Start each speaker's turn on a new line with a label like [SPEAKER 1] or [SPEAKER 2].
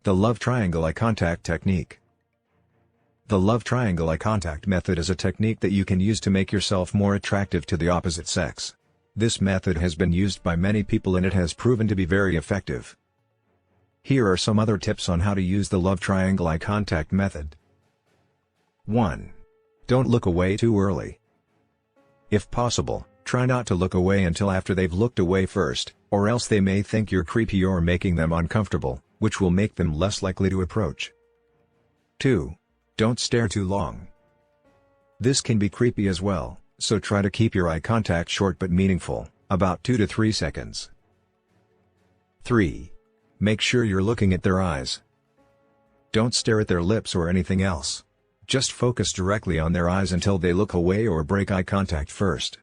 [SPEAKER 1] The love triangle eye contact technique. The love triangle eye contact method is a technique that you can use to make yourself more attractive to the opposite sex. This method has been used by many people and it has proven to be very effective. Here are some other tips on how to use the love triangle eye contact method. 1. Don't look away too early. If possible, try not to look away until after they've looked away first, or else they may think you're creepy or making them uncomfortable, which will make them less likely to approach. 2. Don't stare too long. This can be creepy as well, so try to keep your eye contact short but meaningful, about 2 to 3 seconds. 3. Make sure you're looking at their eyes. Don't stare at their lips or anything else. Just focus directly on their eyes until they look away or break eye contact first.